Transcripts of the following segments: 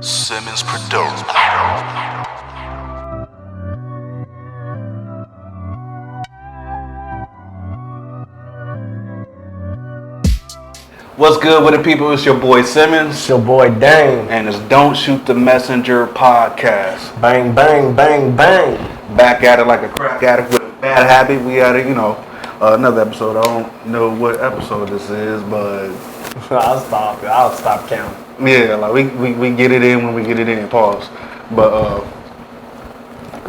Simmons Production. What's good with the people? It's your boy Simmons. It's your boy Dane. And it's Don't Shoot the Messenger podcast. Bang, bang, bang, bang. Back at it like a crack addict with a bad habit. We got it, another episode. I don't know what episode this is, but I'll stop counting. yeah, like we get it in when we get it in. Pause. But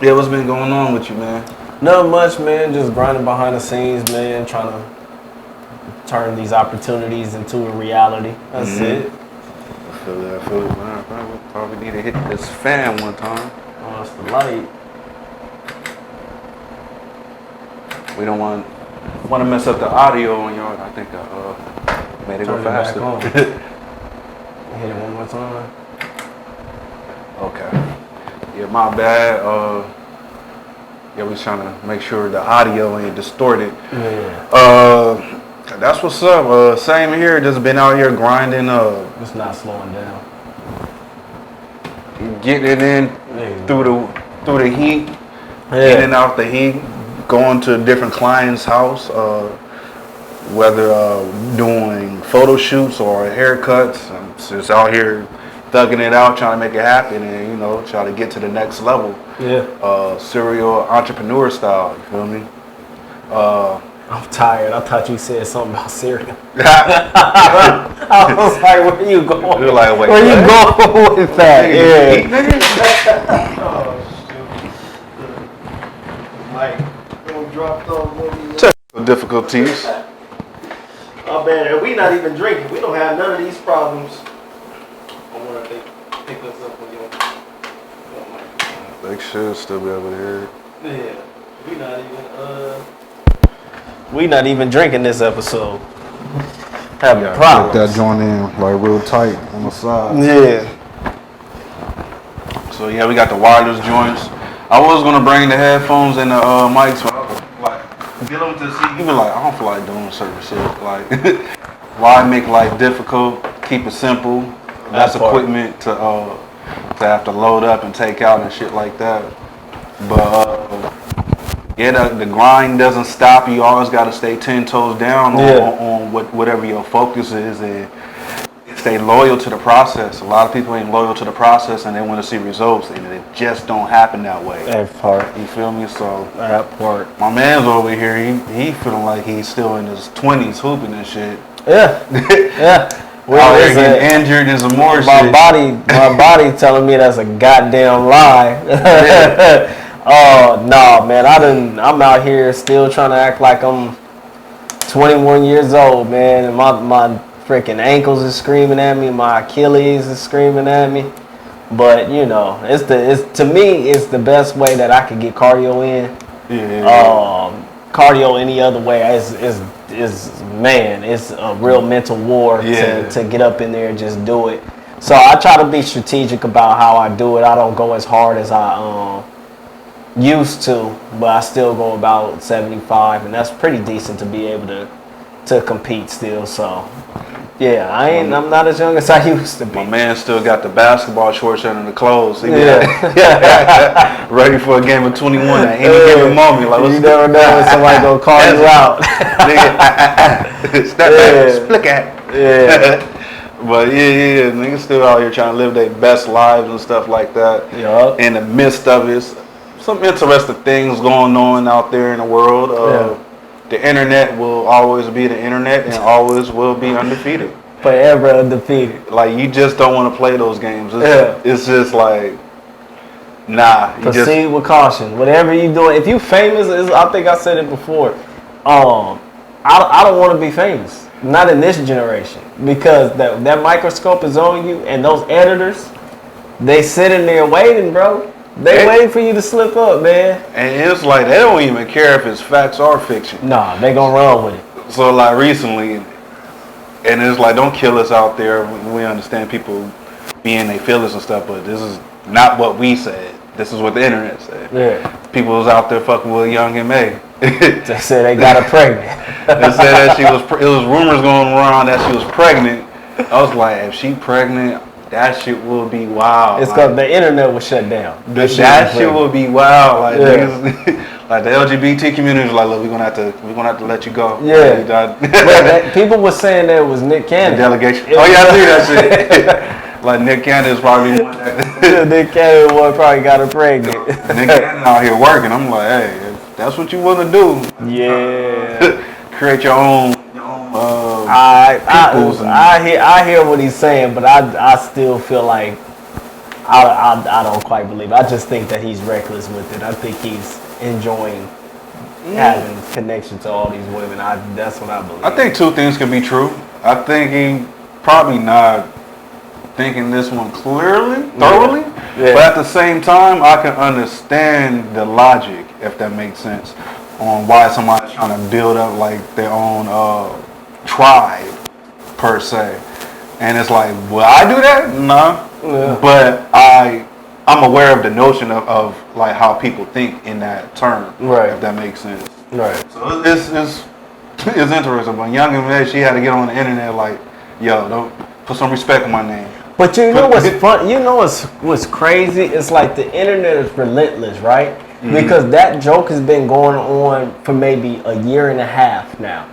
yeah, what's been going on with you, man? Not much, man. Just grinding behind the scenes, man. Trying to turn these opportunities into a reality. That's it. I feel it, man. Probably need to hit this fan one time. Oh, it's the light. We don't want to mess up the audio on y'all. I think I made it go faster. Hit it one more time. Okay. Yeah, my bad. Yeah, we trying to make sure the audio ain't distorted. Yeah. That's what's up. Same here. Just been out here grinding. It's not slowing down. Getting it in through the heat. Yeah. In and out the heat. Going to a different client's house. Whether doing photo shoots or haircuts. I'm just out here thugging it out, trying to make it happen, and try to get to the next level. Yeah. Serial entrepreneur style. You feel me? I'm tired. I thought you said something about cereal. I was like, where you going? You're like, wait, where you going with that? Yeah. Oh, shoot. Like, don't drop those movies. Technical difficulties. Oh, man, we not even drinking. We don't have none of these problems. I wonder if they pick us up with your They should still be able to hear it. Yeah. We not even drinking this episode. Having Get problems. that joint in like real tight on the side. Yeah. So yeah, we got the wireless joints. I was gonna bring the headphones and the mics, but I was like, get them to see. Even like, I don't feel like doing certain shit. Like, why make life difficult? Keep it simple. That's That part. equipment to have to load up and take out and shit like that. But yeah, the grind doesn't stop. You always got to stay 10 toes down on whatever your focus is and stay loyal to the process. A lot of people ain't loyal to the process and they want to see results, and it just don't happen that way. That part. You feel me? So That part. my man's over here. He feeling like he's still in his 20s hooping and shit. Yeah. Yeah. Out here getting injured and some more my shit. My body telling me that's a goddamn lie. Oh no, man! I'm out here still trying to act like I'm 21 years old, man. And my freaking ankles is screaming at me. My Achilles is screaming at me. But to me, it's the best way that I could get cardio in. Yeah. Cardio any other way is it's a real mental war to get up in there and just do it. So I try to be strategic about how I do it. I don't go as hard as I used to, but I still go about 75, and that's pretty decent to be able to compete still. So yeah, I'm not as young as I used to be. My man still got the basketball shorts under the clothes. He ready for a game of 21 at any given moment. Like, You never know when somebody gonna call you out. Step back, split at. Yeah. But yeah, niggas still out here trying to live their best lives and stuff like that. Yup. In the midst of it, some interesting things going on out there in the world. The internet will always be the internet and always will be undefeated. Forever undefeated. Like, you just don't want to play those games. It's just like, nah. Proceed with caution. Whatever you doing, if you famous, I think I said it before. I don't want to be famous. Not in this generation, because that microscope is on you, and those editors, they sitting there waiting, bro. They waiting for you to slip up, man. And it's like, they don't even care if it's facts or fiction. Nah, they gonna run with it. So like recently, and it's like, don't kill us out there. We understand people being their feelings and stuff, but this is not what we said. This is what the internet said. Yeah. People was out there fucking with Young and May. They said they got her pregnant. They said that it was rumors going around that she was pregnant. I was like, if she pregnant, that shit will be wild. It's because the internet was shut down. That shit will be wild. Like Yeah. like the LGBT community is like, look, we're gonna have to let you go. Yeah. People were saying that it was Nick Cannon. The delegation. Oh yeah, I see that shit. Like Nick Cannon is probably one that Nick Cannon one probably got her pregnant. Nick Cannon out here working. I'm like, hey, if that's what you want to do. Yeah. Create your own. I hear what he's saying, but I still feel like I don't quite believe it. I just think that he's reckless with it. I think he's enjoying having connection to all these women. That's what I believe. I think two things can be true. I think he probably not thinking this one thoroughly. Yeah. But at the same time, I can understand the logic, if that makes sense, on why somebody's trying to build up like their own tribe per se. And it's like, will I do that? No. Yeah. But I'm aware of the notion of like how people think in that term. Right. If that makes sense. Right. So it's interesting. But Young and May, she had to get on the internet like, yo, don't put some respect on my name. But you know what's fun? You know what's crazy? It's like the internet is relentless, right? Mm-hmm. Because that joke has been going on for maybe a year and a half now,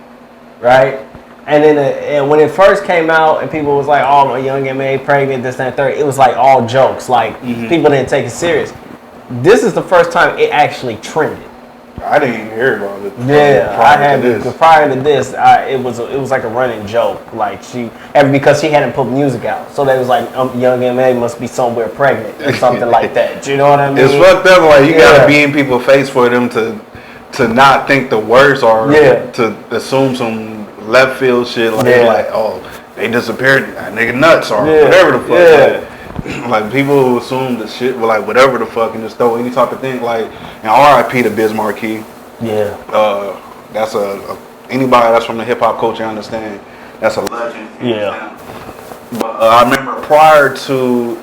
right? And then and when it first came out and people was like, oh, my Young M.A. pregnant, this, that, and third, it was like all jokes. Like, people didn't take it serious. This is the first time it actually trended. I didn't even hear about it. Yeah, prior to this, it was like a running joke. Like because she hadn't put music out, so they was like, Young M.A. must be somewhere pregnant or something like that. Do you know what I mean? It's fucked up. Like you gotta be in people's face for them to not think the worst or to assume some left field shit like oh, they disappeared, that nigga nuts or whatever the fuck. Yeah. Like people who assume the shit were like whatever the fuck and just throw any type of thing like, and R.I.P. to Biz Markie. Yeah. That's anybody that's from the hip hop culture understand that's a legend. Yeah. But I remember prior to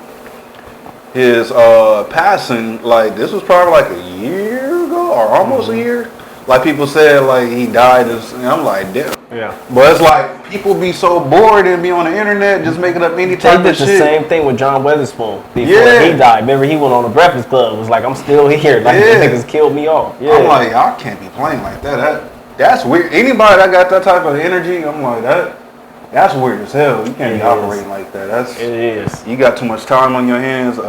his passing, like this was probably like a year ago or almost a year. Like people said, like he died, and I'm like, damn. Yeah. But it's like people be so bored and be on the internet just making up any type of shit. They did the same thing with John Witherspoon before he died. Remember, he went on the Breakfast Club. Was like, I'm still here. Like the niggas killed me off. Yeah. I'm like, I can't be playing like that. That's weird. Anybody that got that type of energy, I'm like that's weird as hell. You can't be operating like that. It is. You got too much time on your hands.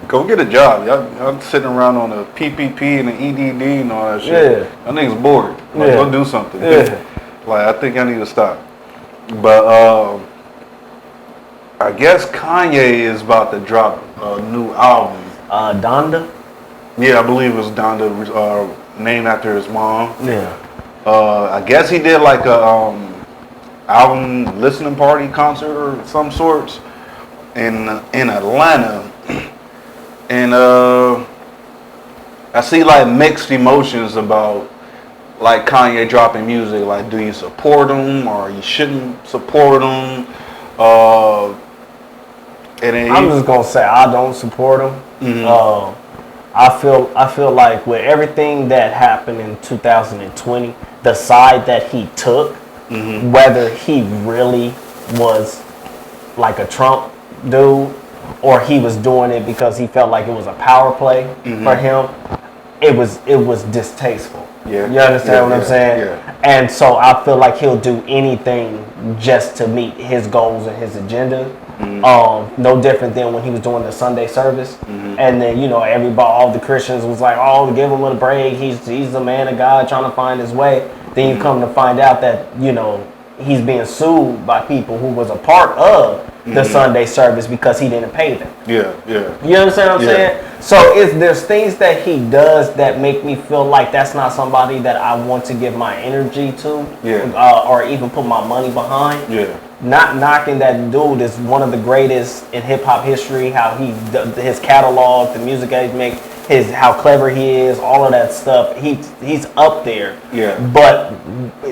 Go get a job. Y'all sitting around on the PPP and the EDD and all that shit. Yeah. Y'all niggas bored. Like, go do something. Yeah. Like, I think I need to stop. But I guess Kanye is about to drop a new album. Donda? Yeah, I believe it was Donda, named after his mom. Yeah. I guess he did like a album listening party concert or some sorts in Atlanta. And I see like mixed emotions about like Kanye dropping music. Like, do you support him or you shouldn't support him? And then I'm just gonna say I don't support him. Mm-hmm. I feel like with everything that happened in 2020, the side that he took, whether he really was like a Trump dude, or he was doing it because he felt like it was a power play for him, it was distasteful. Yeah. You understand what I'm saying? Yeah. And so I feel like he'll do anything just to meet his goals and his agenda. No different than when he was doing the Sunday service. And then, everybody, all the Christians was like, oh, give him a break. He's a man of God trying to find his way. Then you come to find out that, he's being sued by people who was a part of the Sunday service because he didn't pay them. Yeah. You understand what I'm saying? So there's things that he does that make me feel like that's not somebody that I want to give my energy to, or even put my money behind. Yeah. Not knocking that dude is one of the greatest in hip hop history. How his catalog, the music that he makes, how clever he is, all of that stuff. He's up there. Yeah. But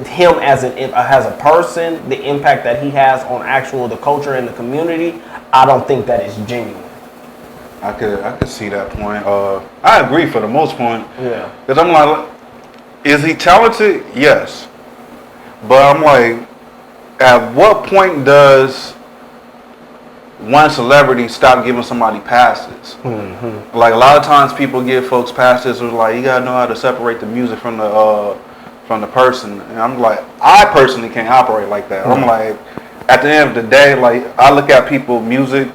him as a person, the impact that he has on the culture and the community, I don't think that is genuine. I could see that point. I agree for the most part. Yeah. Because I'm like, is he talented? Yes. But I'm like, at what point does one celebrity stopped giving somebody passes. Like a lot of times people give folks passes who like you gotta know how to separate the music from the person. And I'm like, I personally can't operate like that. I'm like, at the end of the day, like I look at people music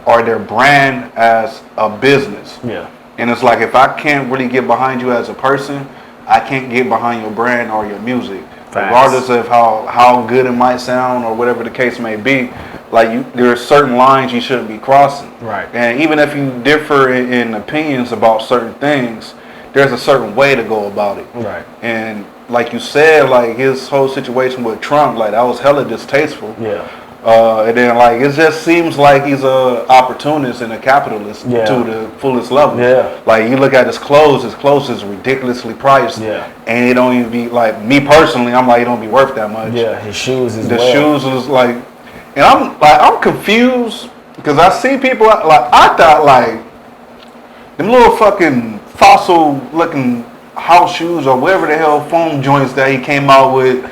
or their brand as a business. Yeah. And it's like if I can't really get behind you as a person, I can't get behind your brand or your music. Facts. Regardless of how good it might sound or whatever the case may be, like there are certain lines you shouldn't be crossing. Right. And even if you differ in opinions about certain things, there's a certain way to go about it. Right. And like you said, like his whole situation with Trump, like that was hella distasteful. Yeah. And then like it just seems like he's a opportunist and a capitalist to the fullest level. Yeah. Like you look at his clothes is ridiculously priced. Yeah. And it don't even be like me personally, I'm like it don't be worth that much. Yeah, his shoes as The well. shoes is like, and I'm confused because I see people like I thought like them little fucking fossil looking house shoes or whatever the hell foam joints that he came out with.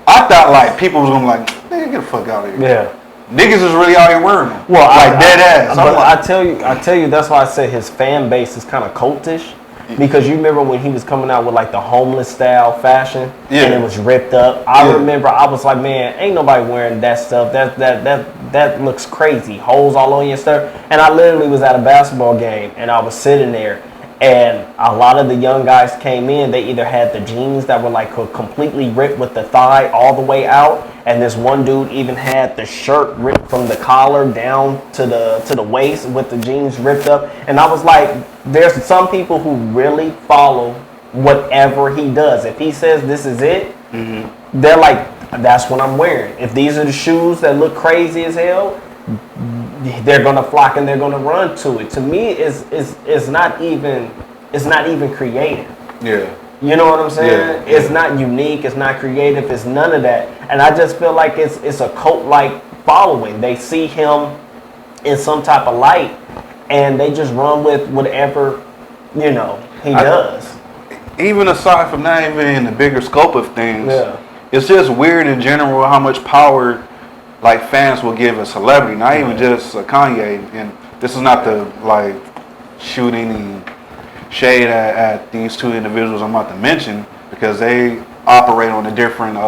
I thought like people was gonna be like, nigga, get the fuck out of here. Yeah. Niggas is really out here wearing them. Well, like dead ass. But I'm like, I tell you, that's why I say his fan base is kind of cultish. Because you remember when he was coming out with like the homeless style fashion, and it was ripped up. I remember I was like, man, ain't nobody wearing that stuff. That looks crazy. Holes all on your stuff. And I literally was at a basketball game, and I was sitting there, and a lot of the young guys came in. They either had the jeans that were like completely ripped with the thigh all the way out, and this one dude even had the shirt ripped from the collar down to the waist with the jeans ripped up. And I was like, there's some people who really follow whatever he does. If he says this is it, they're like, that's what I'm wearing. If these are the shoes that look crazy as hell, they're gonna flock and they're gonna run to it. To me, it's not even creative. yeah. You know what I'm saying? Yeah. It's not unique. It's not creative. It's none of that. And I just feel like it's a cult-like following. They see him in some type of light, and they just run with whatever he does. Even aside from that, even in the bigger scope of things, Yeah. it's just weird in general how much power like fans will give a celebrity, not even just Kanye. And this is not to like shoot any shade at these two individuals I'm about to mention because they operate on a different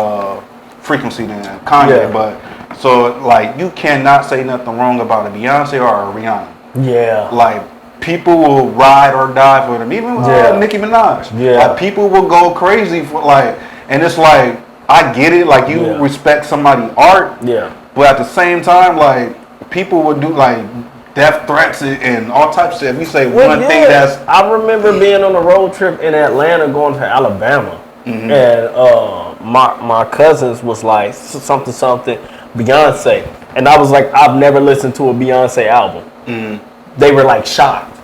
frequency than Kanye. Yeah. But so like you cannot say nothing wrong about a Beyonce or a Rihanna. Yeah. Like people will ride or die for them. Even Nicki Minaj. Yeah. Like people will go crazy for like, and it's like I get it. Like you respect somebody's art. Yeah. But at the same time, like people would do like death threats and all types of shit. If you say one thing that's, I remember being on a road trip in Atlanta going to Alabama, and my cousins was like something Beyonce, and I was like, I've never listened to a Beyonce album. They were like shocked.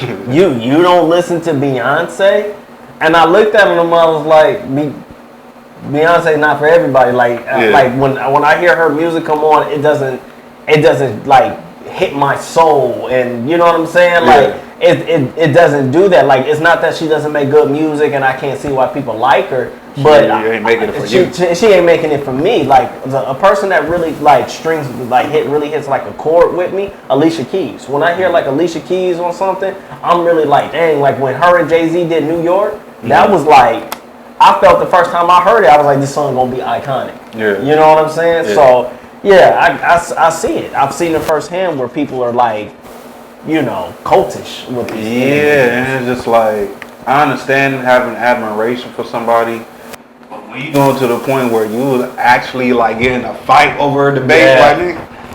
You don't listen to Beyonce? And I looked at them, I was like, Beyonce's not for everybody. Like like when I hear her music come on, it doesn't like hit my soul, and you know what I'm saying? Like it doesn't do that. Like it's not that she doesn't make good music and I can't see why people like her, but she ain't making it for you. She ain't making it for me. Like a person that really like strings like really hits like a chord with me, Alicia Keys. When I hear like Alicia Keys on something, I'm really like, dang, like when her and Jay-Z did New York, that was like, I felt the first time I heard it, I was like, this song gonna be iconic. Yeah. You know what I'm saying? Yeah. So yeah, I see it. I've seen it firsthand where people are like, cultish with these things. Yeah, and it's just like I understand having admiration for somebody, but when you go to the point where you actually like get in a fight over a debate,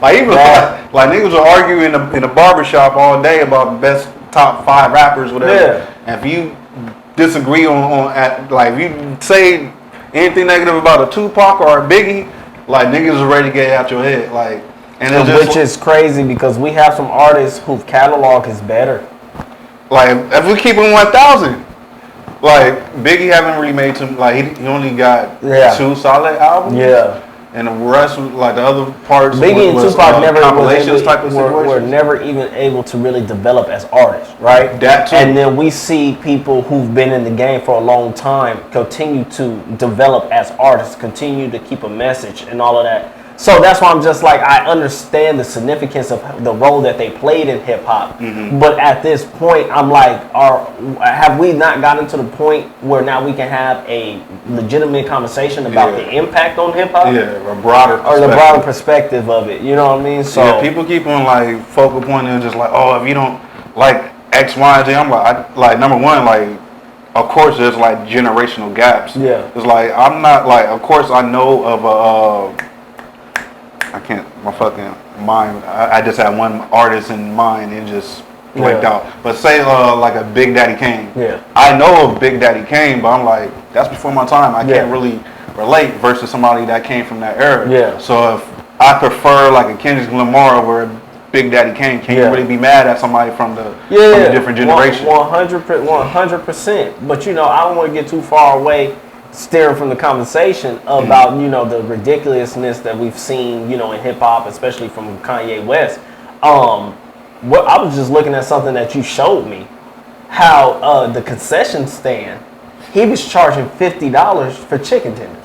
like niggas will argue in a barbershop all day about the best top 5 rappers, whatever. Yeah. And if you disagree if you say anything negative about a Tupac or a Biggie, like niggas is ready to get out your head, like, and it's just, which is crazy because we have some artists whose catalog is better. Like if we keep it 1,000, like Biggie haven't really made some. Like he only got 2 solid albums. Yeah. And the rest, like the other parts, Biggie and Tupac were situations. never even able to really develop as artists, right? That too. And then we see people who've been in the game for a long time continue to develop as artists, continue to keep a message and all of that. So that's why I'm just like, I understand the significance of the role that they played in hip hop. But at this point, I'm like, have we not gotten to the point where now we can have a legitimate conversation about the impact on hip hop? Yeah, a broader or the broader perspective of it. You know what I mean? So yeah, people keep on like focal pointing just like, oh, if you don't like X, Y, and Z, I'm like, number one, like, of course, there's like generational gaps. Yeah. It's like I'm not like, of course, I know of I can't, my fucking mind. I just had one artist in mind and just blanked out. But say like a Big Daddy Kane. Yeah. I know of Big Daddy Kane, but I'm like, that's before my time. I can't really relate versus somebody that came from that era. Yeah. So if I prefer like a Kendrick Lamar over Big Daddy Kane, can you really be mad at somebody from the different generation? 100%. But you know, I don't want to get too far away, steering from the conversation about you know the ridiculousness that we've seen you know in hip hop, especially from Kanye West. What I was just looking at something that you showed me, how the concession stand, he was charging $50 for chicken tenders.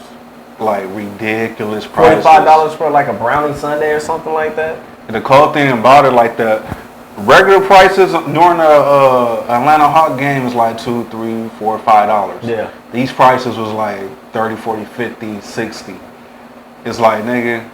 Like ridiculous prices. $45 for like a brownie sundae or something like that. The cool thing about it, like the regular prices during the Atlanta Hawk game is like $2, $3, $4, $5. Yeah. These prices was like 30, 40, 50, 60. It's like, nigga,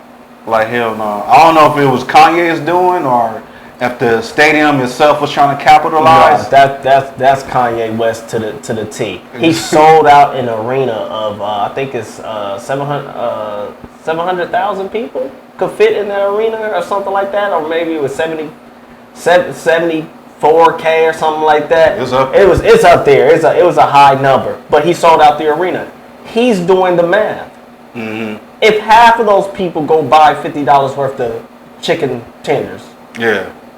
like hell no. I don't know if it was Kanye's doing or if the stadium itself was trying to capitalize. No, that's Kanye West to the T. He sold out an arena of I think it's 700,000 people could fit in that arena or something like that, or maybe it was 74K or something like that. It's up there. It's up there. It was a high number, but he sold out the arena. He's doing the math. If half of those people go buy $50 worth of chicken tenders,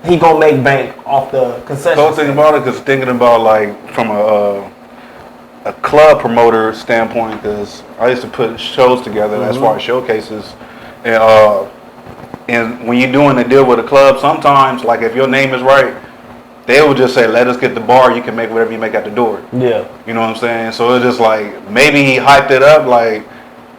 he gonna make bank off the concession. So thinking about it, because thinking about like from a club promoter standpoint, because I used to put shows together as far as showcases, and when you're doing a deal with a club, sometimes like if your name is right, they will just say, let us get the bar, you can make whatever you make at the door. Yeah. You know what I'm saying? So it's just like, maybe he hyped it up, like,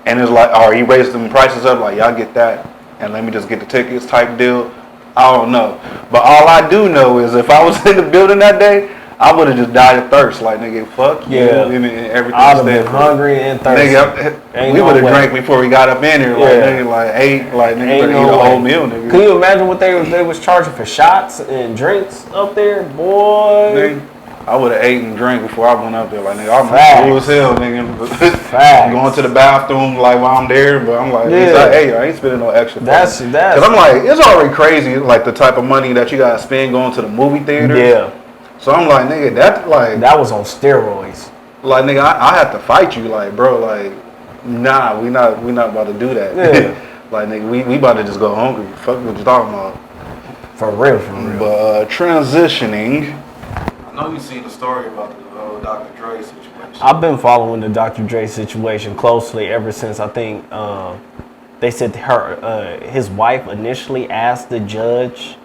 and it's like, or he raised them prices up, like, y'all get that, and let me just get the tickets type deal. I don't know. But all I do know is if I was in the building that day, I would have just died of thirst. Like, nigga, fuck you. And everything. I'd have been hungry and thirsty. Nigga, we would have drank before we got up in here. Like, nigga, like, ate a whole meal, nigga. Can you imagine what they was charging for shots and drinks up there? Boy. Nigga, I would have ate and drank before I went up there. Like, nigga, I'm full as hell, nigga. Going to the bathroom, like, while I'm there. But I'm like, hey, I ain't spending no extra. Because I'm like, it's already crazy, like, the type of money that you got to spend going to the movie theater. Yeah. So I'm like, nigga, that was on steroids. Like, nigga, I have to fight you, like, bro, like, nah, we not about to do that. Yeah. Like, nigga, we about to just go hungry. Fuck what you talking about. For real. But transitioning, I know you seen the story about the Dr. Dre situation. I've been following the Dr. Dre situation closely ever since I think they said his wife initially asked the judge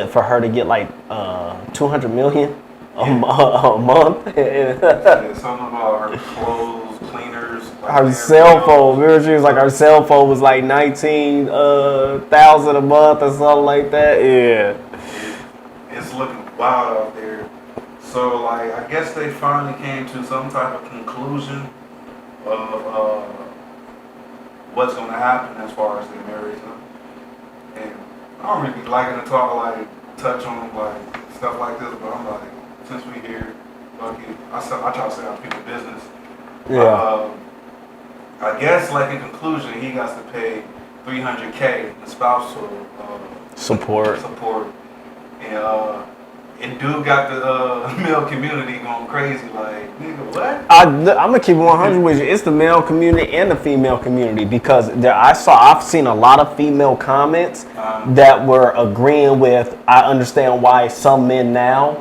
for her to get like $200 million a month. Something about her clothes, cleaners. Like her cell phone. Remember, she was like her cell phone was like $19,000 a month or something like that. Yeah. It's looking wild out there. So like, I guess they finally came to some type of conclusion of what's going to happen as far as their marriage. And I don't really be liking to talk, like, touch on, like, stuff like this, but I'm like, since we here, fuck it. I try to stay out of people's business. Yeah. I guess, like, in conclusion, he got to pay $300K in spousal support. And dude got the male community going crazy, like, nigga, what? I'm gonna keep it 100 with you. It's the male community and the female community, because I've seen a lot of female comments that were agreeing with. I understand why some men now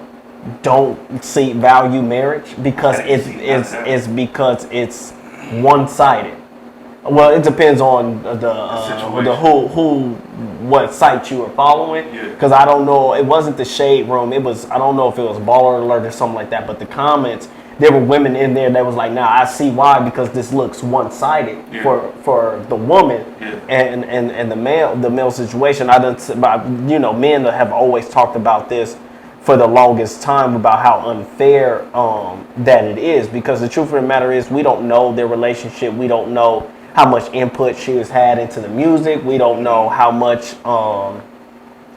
don't value marriage, because it's because it's one-sided. Well, it depends on what site you are following. Because I don't know, it wasn't the Shade Room. I don't know if it was Baller Alert or something like that. But the comments there were women in there that was like, nah, I see why, because this looks one-sided for the woman and the male situation. Men have always talked about this for the longest time about how unfair that it is, because the truth of the matter is we don't know their relationship. We don't know how much input she has had into the music. We don't know how much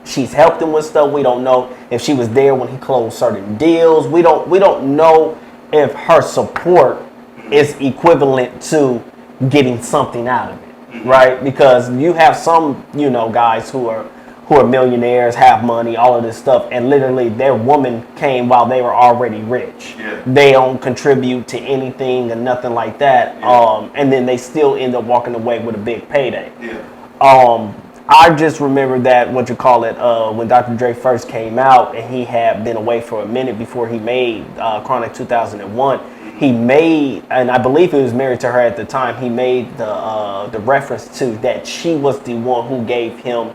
she's helped him with stuff. We don't know if she was there when he closed certain deals. We don't know if her support is equivalent to getting something out of it, right? Because you have some, guys who are millionaires, have money, all of this stuff, and literally their woman came while they were already rich. Yeah. They don't contribute to anything and nothing like that. Yeah. And then they still end up walking away with a big payday. Yeah. I just remember that, when Dr. Dre first came out and he had been away for a minute before he made Chronic 2001, he made, and I believe he was married to her at the time, he made the reference to that she was the one who gave him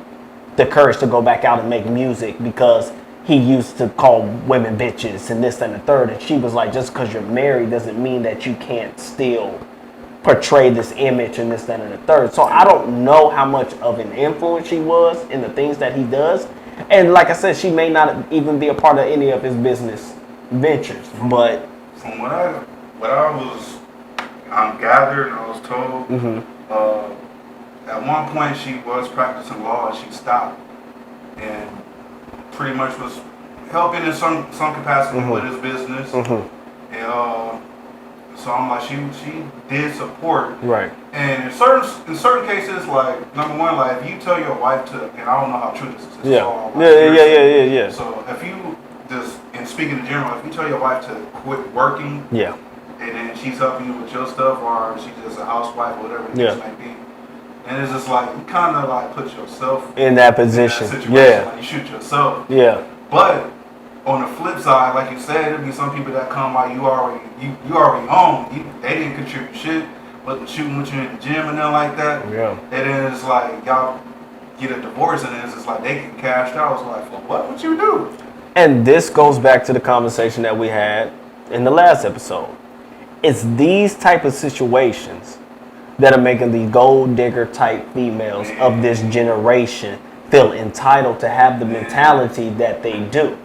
the courage to go back out and make music, because he used to call women bitches and this and the third. And she was like, just because you're married doesn't mean that you can't still portray this image and this, that, and the third. So I don't know how much of an influence she was in the things that he does. And like I said, she may not even be a part of any of his business ventures. But from what I'm gathered and I was told, at one point she was practicing law and she stopped and pretty much was helping in some capacity with his business. And so I'm like, she did support. Right. And in certain cases, like, number one, like, if you tell your wife to, and I don't know how true this is. Yeah. So if you just, and speaking in general, if you tell your wife to quit working, yeah, and then she's helping you with your stuff, or she's just a housewife or whatever the case may be, and it's just like, you kind of like put yourself in that position. Like you shoot yourself. Yeah. But on the flip side, like you said, there'll be some people that come like you already own. They didn't contribute shit, but shooting with you in the gym and nothing like that. Yeah. And then it's like y'all get a divorce, and then it's just like they get cashed out. It's like, well, what would you do? And this goes back to the conversation that we had in the last episode. It's these type of situations that are making these gold digger type females of this generation feel entitled to have the mentality that they do.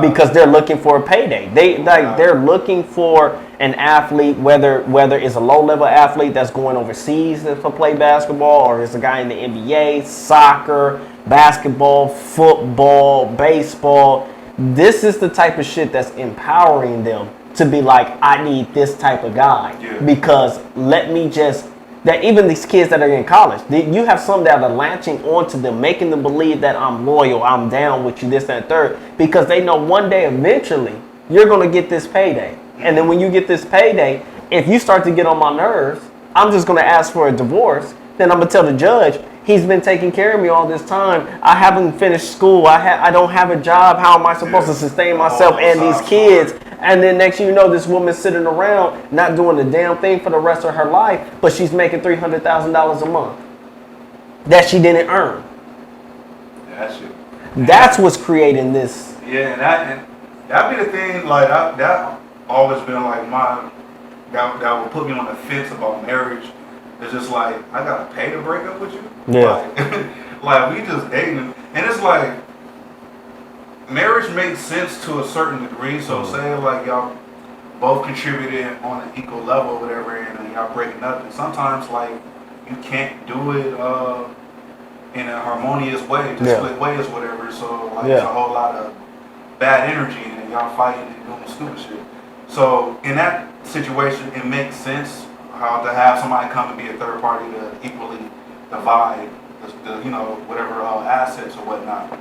Because they're looking for a payday. They're looking for an athlete, whether it's a low-level athlete that's going overseas to play basketball, or it's a guy in the NBA, soccer, basketball, football, baseball. This is the type of shit that's empowering them to be like, I need this type of guy. Yeah. Because that even these kids that are in college, you have some that are latching onto them, making them believe that I'm loyal, I'm down with you, this, that, and third, because they know one day eventually you're going to get this payday. And then when you get this payday, if you start to get on my nerves, I'm just going to ask for a divorce. Then I'm going to tell the judge, he's been taking care of me all this time. I haven't finished school. I don't have a job. How am I supposed to sustain myself and these kids? And then next thing you know, this woman's sitting around not doing a damn thing for the rest of her life, but she's making $300,000 a month that she didn't earn. That's what's creating this. Yeah, and that'd be the thing. Like that always been like that would put me on the fence about marriage. It's just like, I gotta pay to break up with you. Yeah. Like we just dating, and it's like, marriage makes sense to a certain degree. So say like y'all both contributed on an equal level or whatever, and then y'all breaking up, and sometimes like you can't do it in a harmonious way, just split ways, whatever. So like it's a whole lot of bad energy, and then y'all fighting and doing stupid shit. So in that situation, it makes sense how to have somebody come and be a third party to equally divide the whatever assets or whatnot.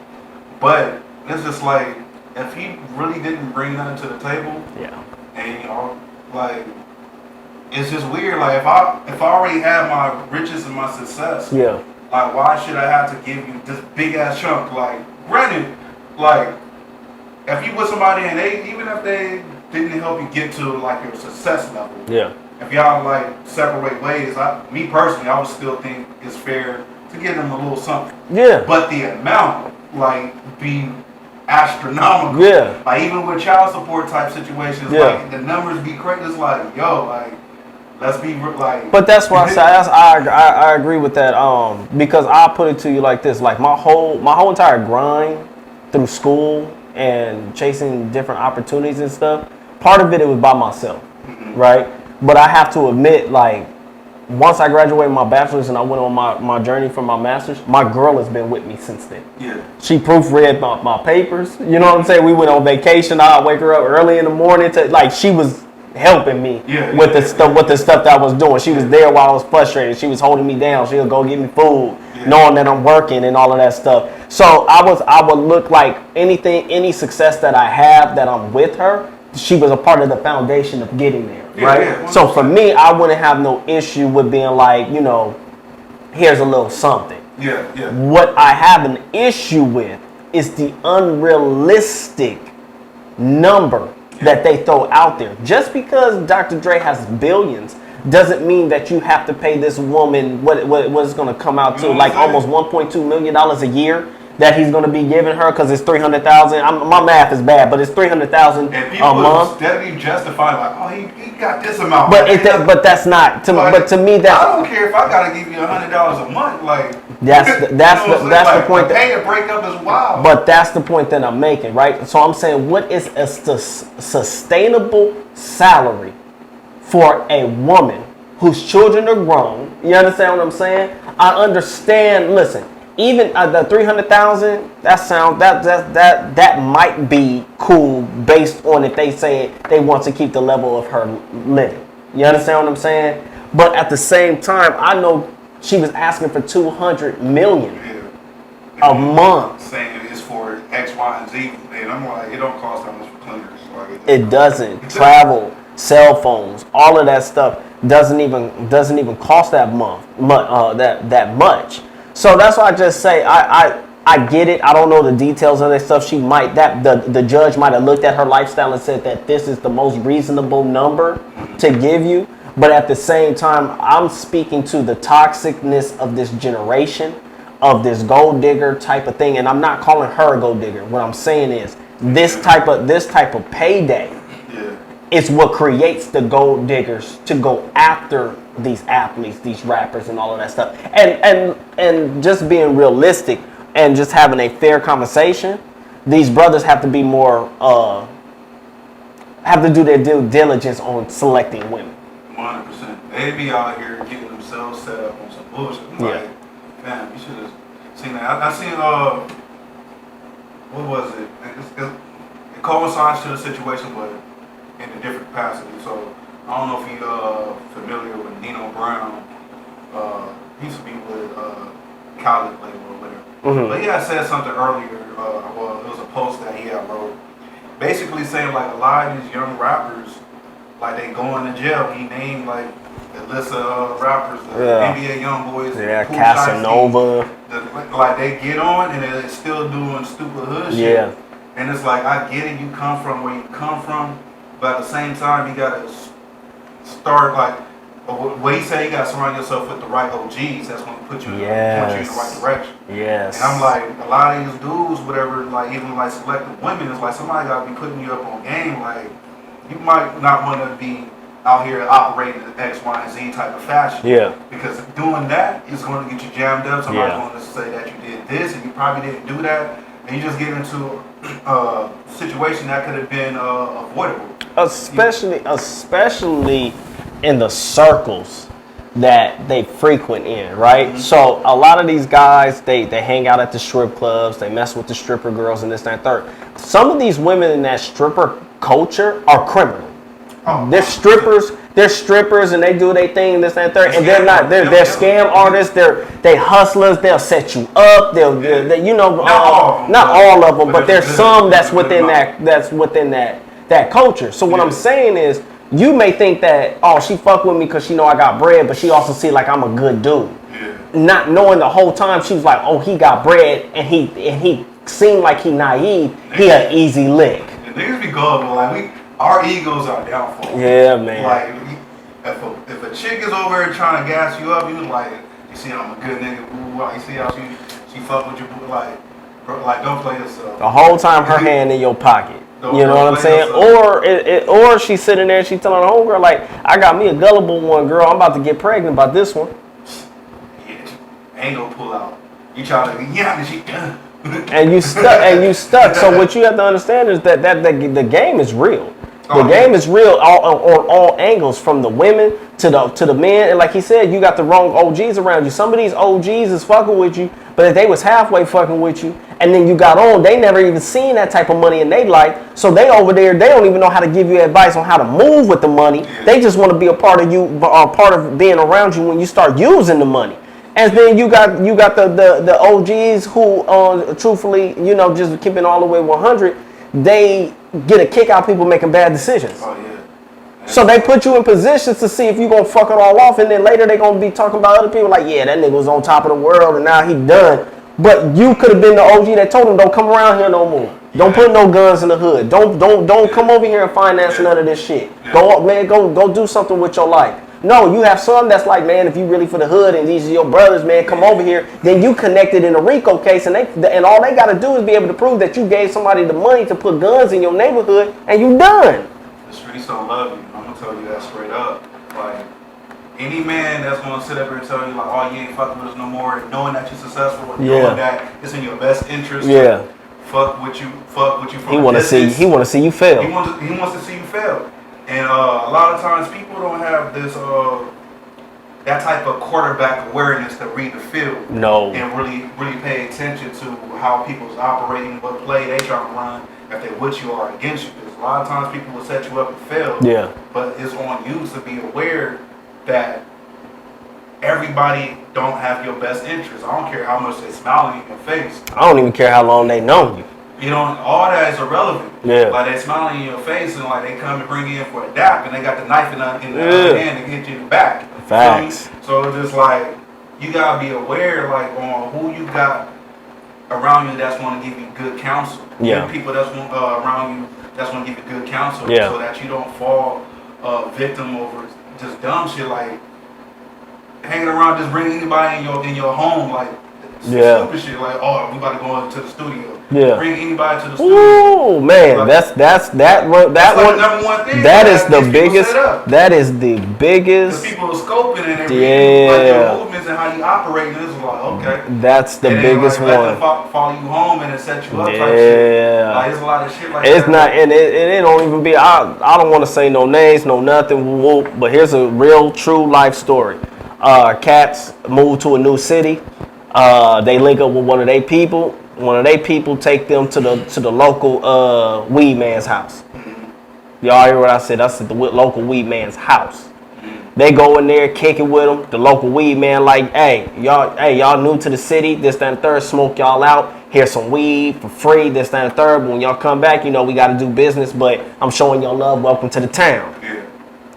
But it's just like, if he really didn't bring nothing to the table, and like, it's just weird. Like if I already have my riches and my success, like why should I have to give you this big ass chunk? Like, granted, like if you with somebody and even if they didn't help you get to like your success level, if y'all like separate ways, me personally, I would still think it's fair to give them a little something. Yeah. But the amount, like, be astronomical. Yeah. Like even with child support type situations, like the numbers be crazy. It's like, yo, like let's be like. But that's why I agree with that. Because I put it to you like this: like my whole entire grind through school and chasing different opportunities and stuff. Part of it was by myself, right? But I have to admit, like, once I graduated my bachelor's and I went on my journey for my master's, my girl has been with me since then. Yeah. She proofread my papers. You know what I'm saying? We went on vacation. I'd wake her up early in the morning to, like, she was helping me with the stuff that I was doing. She was there while I was frustrated. She was holding me down. She'll go get me food, knowing that I'm working and all of that stuff. So I would look like any success that I have that I'm with her, she was a part of the foundation of getting there, right? Yeah, so for me, I wouldn't have no issue with being like, you know, here's a little something. Yeah. What I have an issue with is the unrealistic number that they throw out there. Just because Dr. Dre has billions doesn't mean that you have to pay this woman what it's going to come out to, like almost $1.2 million a year that he's going to be giving her because it's $300,000. My math is bad, but it's $300,000 and people a month. Steadily justifying like, oh, he got this amount. But that's not to. But to me, that I don't care if I got to give you $100 a month. Like that's the point. The pay to break up is wild. But that's the point that I'm making, right? So I'm saying, what is a sustainable salary for a woman whose children are grown? You understand what I'm saying? I understand. Listen. Even the 300,000, that might be cool based on if they say they want to keep the level of her living. You understand what I'm saying? But at the same time, I know she was asking for $200 million a month. Saying it's for X, Y, and Z, and I'm like, it don't cost that much for cleaners. Like, it doesn't. Travel, cell phones, all of that stuff doesn't even cost that much. So that's why I just say I get it. I don't know the details of that stuff. She might the judge might have looked at her lifestyle and said that this is the most reasonable number to give you. But at the same time, I'm speaking to the toxicness of this generation, of this gold digger type of thing. And I'm not calling her a gold digger. What I'm saying is this type of payday is what creates the gold diggers to go after these athletes, these rappers, and all of that stuff. And just being realistic and just having a fair conversation, these brothers have to be more have to do their due diligence on selecting women. 100%. They be out here getting themselves set up on some bullshit. Like, man, you should have seen that. I seen what was it? It coincides to the situation, but in a different capacity. So I don't know if you're familiar with Nino Brown. He used to be with Khaled label or whatever. But he had said something earlier. Well, it was a post that he had wrote, basically saying like a lot of these young rappers, like they going to jail. He named like the list of rappers, the NBA young boys, Casanova. Like they get on and they're still doing stupid hood shit. And it's like, I get it. You come from where you come from. But at the same time, you gotta start like what he said. You gotta surround yourself with the right OGs. That's gonna put you in the right direction. Yes. And I'm like, a lot of these dudes, whatever, like even like selecting women, it's like somebody gotta be putting you up on game. Like you might not want to be out here operating in X, Y, and Z type of fashion. Yeah. Because doing that is going to get you jammed up. Somebody's going to say that you did this and you probably didn't do that, and you just get into a situation that could have been avoidable. Especially in the circles that they frequent in, right? Mm-hmm. So a lot of these guys, they hang out at the strip clubs, they mess with the stripper girls and this, that, and third. Some of these women in that stripper culture are criminal. Oh, they're strippers and they do their thing, this, that, and third. And they're scam artists, they hustlers, they'll set you up, they'll you know, not all of them, but there's some that's within that culture. So what I'm saying is, you may think that, oh, she fuck with me because she know I got bread, but she also see like I'm a good dude. Yeah. Not knowing the whole time she was like, oh, he got bread and he seemed like he naive. He an easy lick. And niggas be gullible. Like our egos are downfall. Yeah, man. Like if a chick is over here trying to gas you up, you like, you see I'm a good nigga. Ooh, you see how she fuck with you, like. Like, don't play yourself. The whole time her hand in your pocket. Don't You know what I'm play saying? Or she's sitting there and she's telling her homegirl, like, I got me a gullible one, girl. I'm about to get pregnant by this one. Yeah, ain't gonna pull out. You try to, yeah, she And you stuck. So what you have to understand is that the game is real. The game is real on all angles, from the women to the men. And like he said, you got the wrong OGs around you. Some of these OGs is fucking with you, but if they was halfway fucking with you, and then you got on, they never even seen that type of money in their life. So they over there, they don't even know how to give you advice on how to move with the money. They just want to be a part of you, part of being around you when you start using the money. And then you got the OGs who, truthfully, you know, just keeping all the way 100, they get a kick out people making bad decisions. Oh, yeah. So they put you in positions to see if you gonna fuck it all off, and then later they gonna be talking about other people like, yeah, that nigga was on top of the world and now he done. But you could have been the OG that told him, don't come around here no more. Don't put no guns in the hood. Don't come over here and finance none of this shit. Go do something with your life. No, you have some that's like, man, if you really for the hood and these are your brothers, man, come over here. Then you connected in a RICO case, and all they got to do is be able to prove that you gave somebody the money to put guns in your neighborhood, and you done. The streets don't love you. I'm gonna tell you that straight up. Like, any man that's gonna sit up here and tell you like, oh, you ain't fucking with us no more, knowing that you're successful, and knowing that it's in your best interest. Yeah. Fuck with you from he want to see you fail. He wants to see you fail. And a lot of times people don't have this that type of quarterback awareness to read the field. No. And really pay attention to how people's operating, what play they try to run, if they with you or against you. Because a lot of times people will set you up and fail. Yeah. But it's on you to be aware that everybody don't have your best interest. I don't care how much they smiling in your face. I don't even care how long they known you. You know, all that is irrelevant. Yeah. Like they smiling in your face and like they come to bring you in for a dap and they got the knife in the other hand and hit you in the back. Facts. So it's just like you gotta be aware like on who you got around you that's gonna give you good counsel. Yeah. People that's around you that's gonna give you good counsel. Yeah. So that you don't fall victim over just dumb shit like hanging around just bringing anybody in your home like stupid shit like, oh, we about to go into the studio. Yeah. Bring anybody to the studio. Ooh, man, like, that's like one. the number one thing. That is the biggest. That is the biggest. Because people are scoping and reading like your movements and how you operate, and it's like, okay. That's the biggest like, one. Let them follow you home and then set you up. Type shit. Like there's a lot of shit like that. It's not, and it don't even be. I don't want to say no names, no nothing. But here's a real, true life story. Cats moved to a new city. They link up with one of their people. One of their people take them to the local weed man's house. Y'all hear what I said? That's the local weed man's house. They go in there, kick it with them. The local weed man like, hey, y'all new to the city. This, that, and third. Smoke y'all out. Here's some weed for free. This, that, and third. But when y'all come back, you know we got to do business. But I'm showing y'all love. Welcome to the town. Yeah.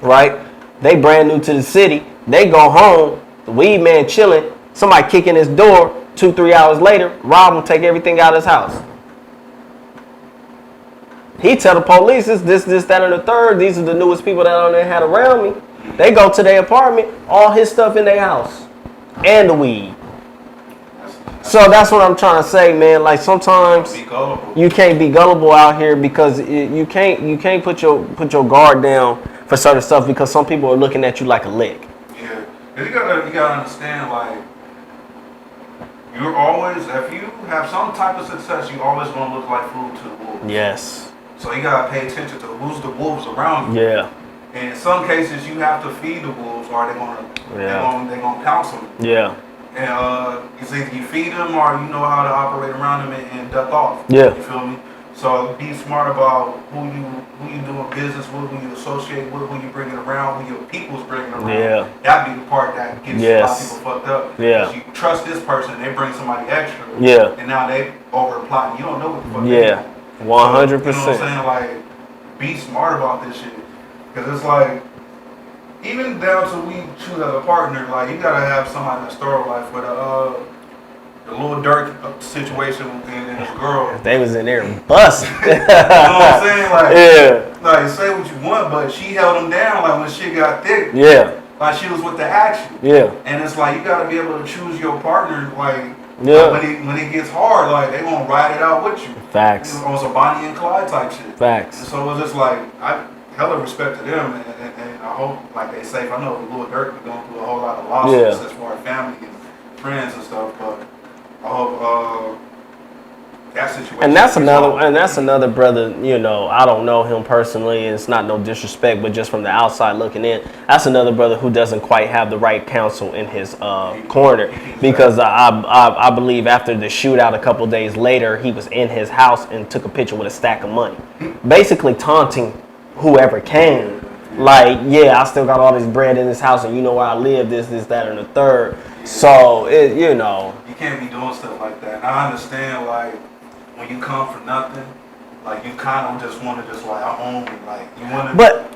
Right? They brand new to the city. They go home. The weed man chilling. Somebody kicking his door. 2-3 hours later, rob him, take everything out of his house. He tell the police, this, that, and the third. These are the newest people that they had around me. They go to their apartment, all his stuff in their house, and the weed. So that's what I'm trying to say, man. Like sometimes you can't be gullible out here because you can't put your guard down for certain stuff because some people are looking at you like a lick. Yeah, you gotta understand like. You're always, if you have some type of success, you always going to look like food to the wolves. Yes. So you got to pay attention to who's the wolves around you. Yeah. And in some cases, you have to feed the wolves or they're going to pounce them. Yeah. And it's either you feed them or you know how to operate around them and duck off. Yeah. You feel me? So be smart about who you doing business with, who you associate with, who you bringing around, who your people's bringing around. Yeah. That be the part that gets a lot of people fucked up. Yeah. You trust this person, they bring somebody extra. Yeah. And now they over plotting. You don't know what the fuck. Yeah. 100%. You know what I'm saying? Like, be smart about this shit. Because it's like, even down to we choose as a partner, like you gotta have somebody that's thorough. Like for the Lil Durk situation and his girl. They was in there busting. You know what I'm saying? Like, yeah. Like, say what you want, but she held him down. Like when shit got thick. Yeah. Like she was with the action. Yeah. And it's like you gotta be able to choose your partner. Like Yeah. But when it gets hard, like they gonna ride it out with you. Facts. You know, on some Bonnie and Clyde type shit. Facts. And so it's just like I hella respect to them, and I hope like they safe. I know Lil Durk be going through a whole lot of lawsuits as far as family and friends and stuff, but I hope that situation. And that's another brother. You know, I don't know him personally, and it's not no disrespect, but just from the outside looking in, that's another brother who doesn't quite have the right counsel in his corner, because I believe after the shootout a couple days later, he was in his house and took a picture with a stack of money, basically taunting whoever came. Like, yeah, I still got all this bread in this house, and you know where I live, this, that, and the third. So, you know. You can't be doing stuff like that. And I understand, like, when you come from nothing, like, you kind of just want to just, like, I own it. Like, you want to. But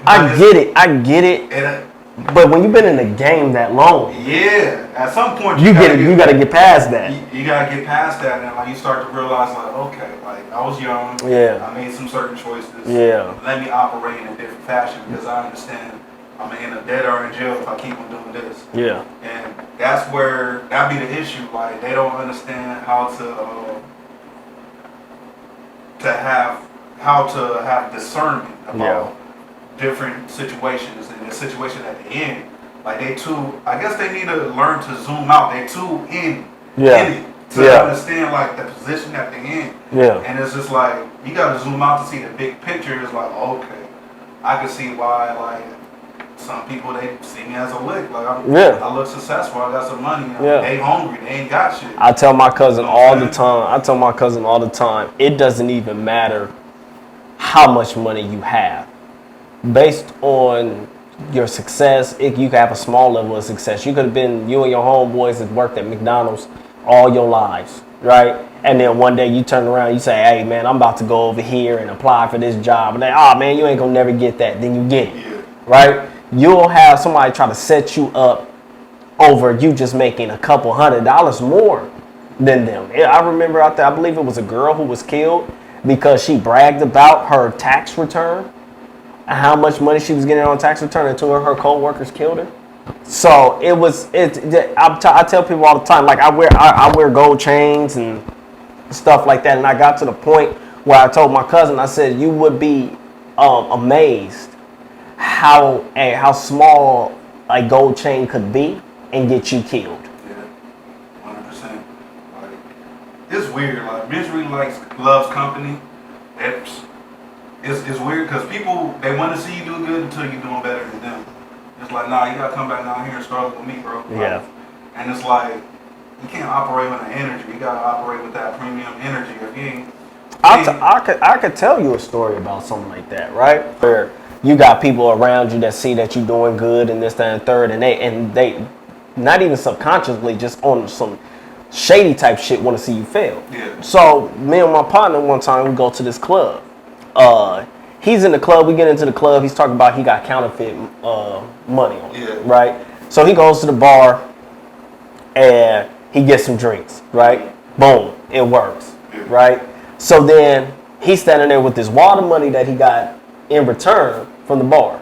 I get it. But when you've been in the game that long, yeah, at some point you gotta get past that. You gotta get past that, and like you start to realize, like, okay, like I was young, yeah, I made some certain choices, yeah. Let me operate in a different fashion because I understand I'm in a dead or in jail if I keep on doing this. Yeah, and that's where that be the issue. Like they don't understand how to have discernment about different situations and the situation at the end. Like they too, I guess they need to learn to zoom out. They too in it to understand like the position at the end. Yeah. And it's just like you got to zoom out to see the big picture. It's like, okay, I can see why like some people they see me as a lick. Like I look successful. I got some money. They hungry. They ain't got shit. I tell my cousin all the time. It doesn't even matter how much money you have. Based on your success, you can have a small level of success. You could have been, you and your homeboys have worked at McDonald's all your lives, right? And then one day you turn around, you say, hey man, I'm about to go over here and apply for this job. And they, oh man, you ain't gonna never get that. Then you get it, right? You'll have somebody try to set you up over you just making a couple $100 more than them. I remember out there, I believe it was a girl who was killed because she bragged about her tax return, how much money she was getting on tax return until her co-workers killed her. So I tell people all the time, like I wear gold chains and stuff like that, and I got to the point where I told my cousin, I said, you would be amazed how small a gold chain could be and get you killed. Yeah, 100%. Like it's weird. Like misery loves company. It's weird because people, they want to see you do good until you're doing better than them. It's like, nah, you got to come back down here and struggle with me, bro. Yeah. And it's like, you can't operate with an energy. You got to operate with that premium energy. If you ain't... I could tell you a story about something like that, right? Where you got people around you that see that you're doing good and this, that, and third, and they not even subconsciously, just on some shady type shit, want to see you fail. Yeah. So me and my partner one time, we go to this club. He's in the club. We get into the club. He's talking about he got counterfeit money on him, right? So he goes to the bar and he gets some drinks, right? Boom, it works, right? So then he's standing there with this wad of money that he got in return from the bar.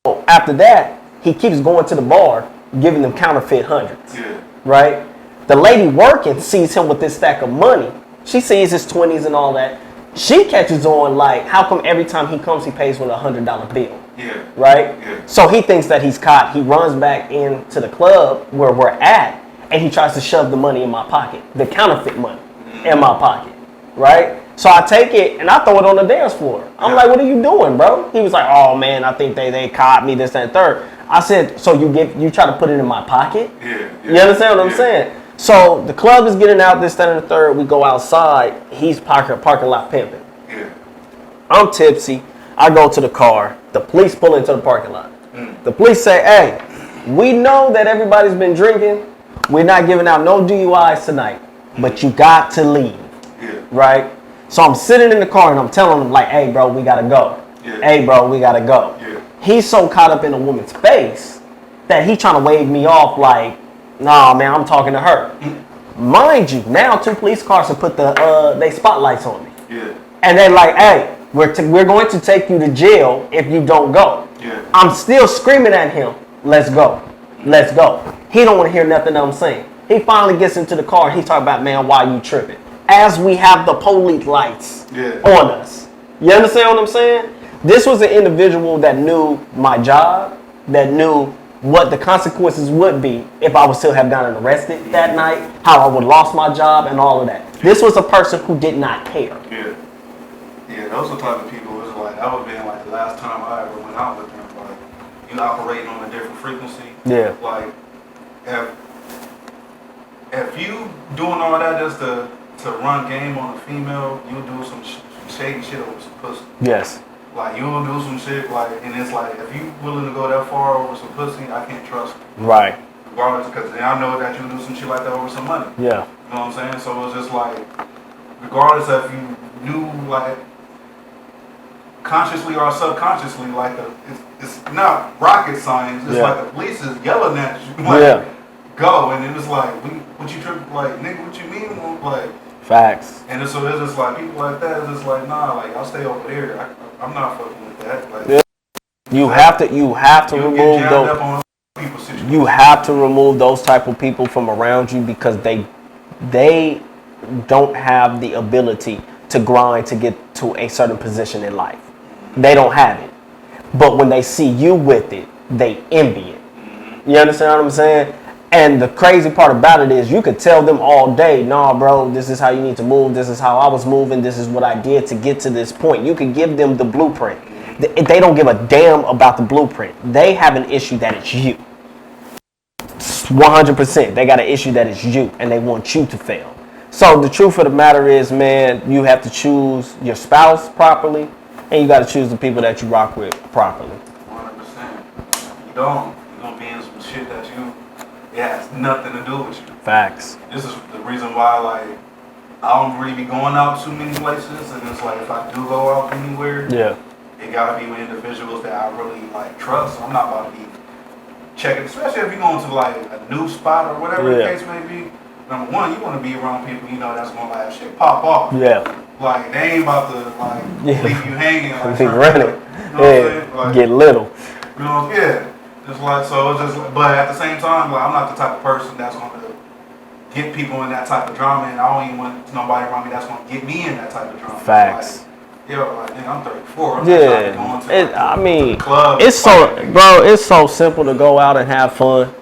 So after that, he keeps going to the bar, giving them counterfeit hundreds, right? The lady working sees him with this stack of money. She sees his 20s and all that. She catches on like, how come every time he comes, he pays with $100 bill? Yeah. Right? Yeah. So he thinks that he's caught. He runs back into the club where we're at, and he tries to shove the money in my pocket, the counterfeit money in my pocket. Right? So I take it and I throw it on the dance floor. I'm like, what are you doing, bro? He was like, oh man, I think they caught me, this, that, and third. I said, so you try to put it in my pocket? Yeah. You understand what I'm saying? So the club is getting out, this, that, and the third. We go outside. He's parking lot pimping. Yeah. I'm tipsy. I go to the car. The police pull into the parking lot. The police say, hey, we know that everybody's been drinking. We're not giving out no DUIs tonight, but you got to leave. Yeah. Right? So I'm sitting in the car and I'm telling him like, hey, bro, we got to go. Yeah. Hey, bro, we got to go. Yeah. He's so caught up in a woman's face that he's trying to wave me off like, nah, man, I'm talking to her. Mind you, now 2 police cars have put they spotlights on me. Yeah. And they're like, hey, we're going to take you to jail if you don't go. Yeah. I'm still screaming at him, let's go. Let's go. He don't want to hear nothing I'm saying. He finally gets into the car. He's talking about, man, why you tripping? As we have the police lights on us. You understand what I'm saying? This was an individual that knew my job, that knew what the consequences would be if I would still have gotten arrested that night, how I would have lost my job and all of that. This was a person who did not care. Yeah, those are the type of people. It's like that would have been like the last time I ever went out with them. Like you operating on a different frequency. Yeah. Like if you doing all that just to run game on a female, you do some shady shit over some pussy. Yes. Like you'll do some shit like, and it's like if you willing to go that far over some pussy, I can't trust you. Right. Regardless, because I know that you'll do some shit like that over some money. Yeah. You know what I'm saying? So it's just like, regardless if you knew like consciously or subconsciously, like it's not rocket science. It's like the police is yelling at you, like go, and it was like, what you tripping, like nigga, what you mean, like. Facts. And so it's just like people like that. It's just like nah, like I'll stay over there. I'm not fucking with that. Like you have to remove those. You have to remove those type of people from around you because they don't have the ability to grind to get to a certain position in life. They don't have it. But when they see you with it, they envy it. You understand what I'm saying? And the crazy part about it is you could tell them all day, nah, bro, this is how you need to move. This is how I was moving. This is what I did to get to this point. You could give them the blueprint. They don't give a damn about the blueprint. They have an issue that it's you. 100%. They got an issue that it's you, and they want you to fail. So the truth of the matter is, man, you have to choose your spouse properly, and you got to choose the people that you rock with properly. 100%. You don't. You're going to be in some shit that it has nothing to do with you. Facts. This is the reason why, like, I don't really be going out too many places, and it's like if I do go out anywhere, it gotta be with individuals that I really like trust. I'm not about to be checking, especially if you're going to like a new spot or whatever the case may be. Number one, you want to be around people you know that's gonna like shit pop off. Like they ain't about to like leave you hanging. Like, run it. You know what I'm saying? Like, get little. You know, It's like so. It's just, but at the same time, like I'm not the type of person that's gonna get people in that type of drama, and I don't even want nobody around me that's gonna get me in that type of drama. Facts. Like, like nigga, I'm 34. I'm not going to, like, I mean, club. It's so simple to go out and have fun.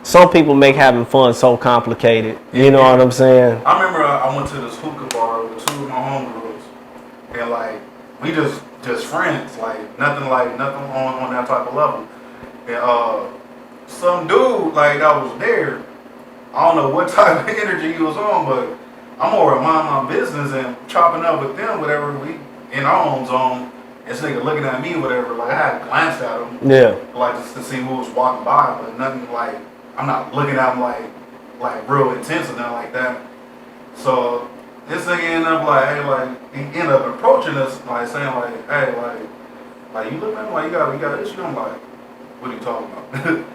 Some people make having fun so complicated. You know what I'm saying? I remember I went to this hookah bar with two of my homegirls, and like we just friends, like nothing on that type of level. And some dude like that was there. I don't know what type of energy he was on, but I'm more mind my business and chopping up with them, whatever we in our own zone. This nigga looking at me, whatever. Like I had glanced at him, like just to see who was walking by, but nothing like I'm not looking at him like real intense or nothing like that. So this nigga ended up like, hey, like he ended up approaching us, like saying like, hey, like you looking at him like you got an issue. I'm like, what are you talking about?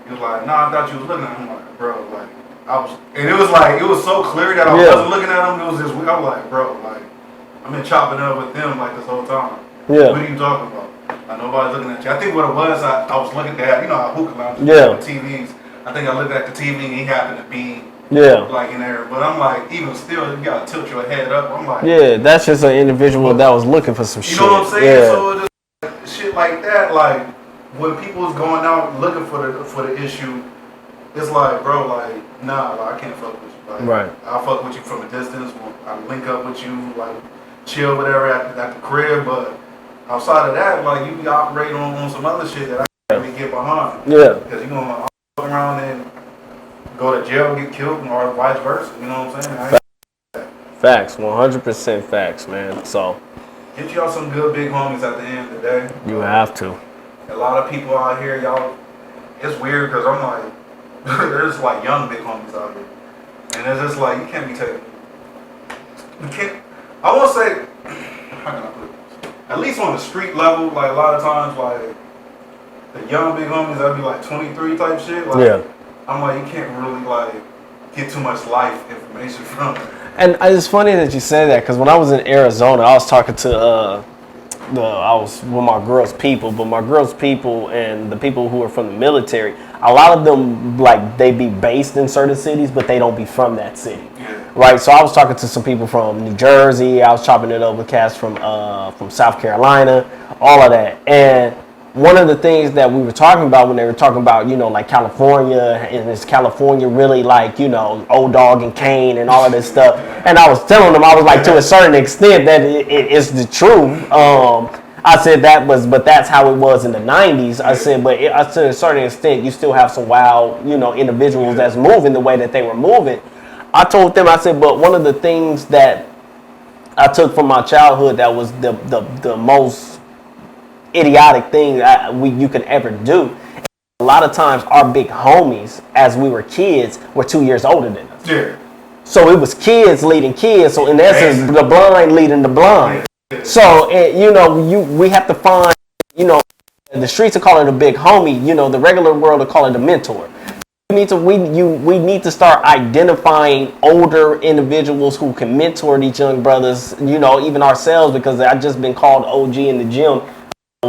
He was like, nah, I thought you was looking at him. I'm like, bro, like I was, and it was so clear that I wasn't looking at him. It was just, I'm like, bro, like I've been chopping up with them like this whole time. What are you talking about? Like nobody's looking at you. I think what it was, I was looking at, you know, how hookah lounges, TVs. I think I looked at the TV and he happened to be like in there. But I'm like, even still, you gotta tilt your head up. I'm like, that's just an individual that was looking for some shit. You know what I'm saying? So it just like, shit like that, like when people's going out looking for the issue, it's like, bro, like, nah, like, I can't fuck with you. Like, I'll fuck with you from a distance. I link up with you, like, chill, whatever, at the crib. But outside of that, like, you be operating on some other shit that I can't really get behind. Because you're going to fuck around and go to jail, get killed, or vice versa. You know what I'm saying? Facts, 100% facts, man. So get y'all some good big homies at the end of the day. You have to. A lot of people out here, y'all, it's weird because I'm like, there's like young big homies out here. And it's just like, you can't be taking, you can't, I won't say, how can I put it? At least on the street level, like a lot of times, like, the young big homies, that'd be like 23 type shit. Like, I'm like, you can't really like, get too much life information from it. And it's funny that you say that because when I was in Arizona, I was talking to I was with my girls' people, but my girls' people and the people who are from the military, a lot of them, like, they be based in certain cities, but they don't be from that city. Right, so I was talking to some people from New Jersey. I was chopping it up with cats from South Carolina, all of that. And one of the things that we were talking about when they were talking about, you know, like California, and is California really like, you know, Old Dog and Kane and all of this stuff. And I was telling them, I was like, to a certain extent, that it's the truth. I said but that's how it was in the 90s. I said, but to a certain extent, you still have some wild, you know, individuals that's moving the way that they were moving. I told them, I said, but one of the things that I took from my childhood that was the most idiotic thing you could ever do. A lot of times our big homies, as we were kids, were 2 years older than us. Yeah. So it was kids leading kids. So in essence, the blind leading the blind. So, you know, we have to find, you know, the streets will call it a big homie. You know, the regular world will call it a mentor. We need to start identifying older individuals who can mentor these young brothers, you know, even ourselves, because I just been called OG in the gym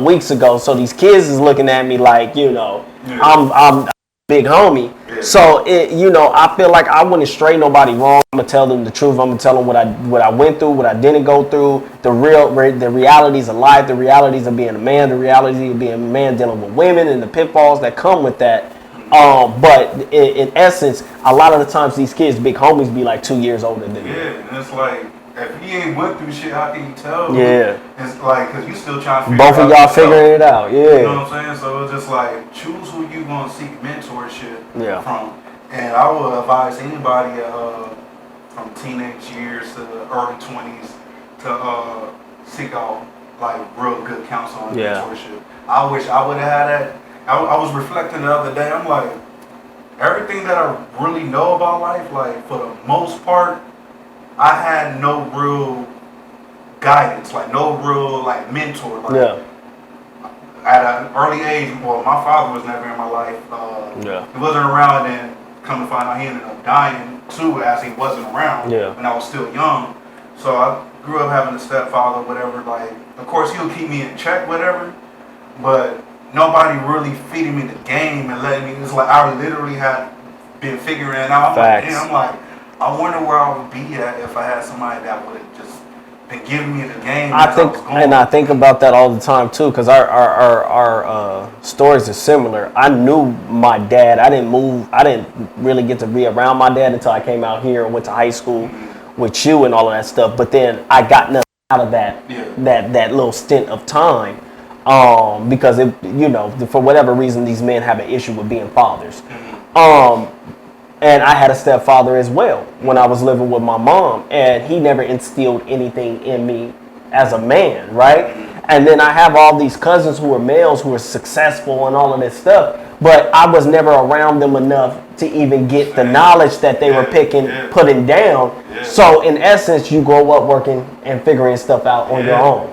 weeks ago. So these kids is looking at me like, you know, I'm a big homie. So you know, I feel like I wouldn't stray nobody wrong. I'm gonna tell them the truth. I'm gonna tell them what I went through, what I didn't go through, the realities of life, the realities of being a man, the reality of being a man dealing with women, and the pitfalls that come with that. But in essence, a lot of the times these kids, big homies, be like 2 years older than them. Yeah, and it's like, if he ain't went through shit, how can you tell? Yeah. It's like, because you still trying to figure Both it out. of y'all yourself. figuring it out, yeah. You know what I'm saying? So it's just like, choose who you want to seek mentorship from. And I would advise anybody from teenage years to the early 20s to seek out like real good counsel and mentorship. I wish I would have had that. I was reflecting the other day. I'm like, everything that I really know about life, like for the most part, I had no real guidance, like no real like mentor. Like, at an early age, well, my father was never in my life. He wasn't around, and come to find out, he ended up dying too, as he wasn't around when I was still young. So I grew up having a stepfather, whatever. Like, of course, he would keep me in check, whatever, but nobody really feeding me the game and letting me. It's like I literally had been figuring it out. I'm like, I wonder where I would be at if I had somebody that would have just been giving me the game. I think about that all the time too, because our stories are similar. I knew my dad. I didn't really get to be around my dad until I came out here and went to high school with you and all of that stuff. But then I got nothing out of that little stint of time. Because it, you know, for whatever reason, these men have an issue with being fathers. And I had a stepfather as well when I was living with my mom, and he never instilled anything in me as a man, right? And then I have all these cousins who are males who are successful and all of this stuff, but I was never around them enough to even get the knowledge that they were putting down. So in essence, you grow up working and figuring stuff out on your own.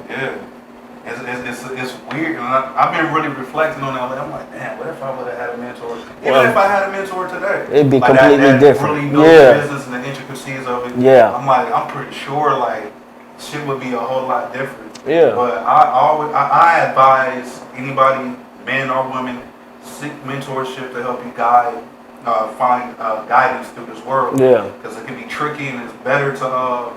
It's weird, and I've been really reflecting on that. I'm like, man, what if I would have had a mentor? Even if I had a mentor today, it'd be like completely different. Really knows the business and the intricacies of it. I'm like, I'm pretty sure like shit would be a whole lot different. But I advise anybody, men or women, seek mentorship to help you find guidance through this world. Because it can be tricky, and it's better to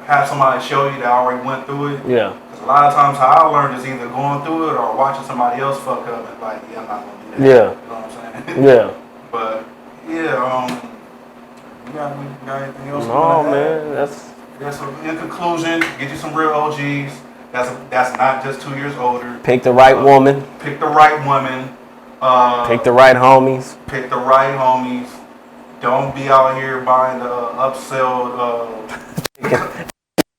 have somebody show you that already went through it. Because a lot of times how I learned is either going through it or watching somebody else fuck up and like, I'm not gonna do that. You know what I'm saying? But you got anything else? No, man. So in conclusion, get you some real OGs. That's not just 2 years older. Pick the right woman. Pick the right woman. Pick the right homies. Pick the right homies. Don't be out here buying the upsell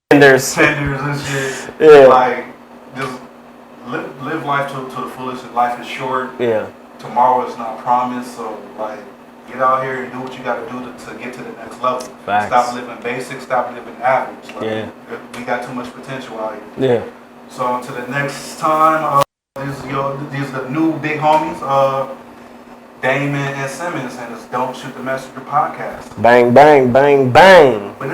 tenders and shit. Like, just live life to the fullest. Life is short. Tomorrow is not promised. So, like, get out here and do what you got to do to get to the next level. Stop living basic. Stop living average. Like, we got too much potential out here. So, until the next time, these are the new big homies. Damon and Simmons, and it's Don't Shoot the Messenger podcast. Bang, bang, bang, bang. But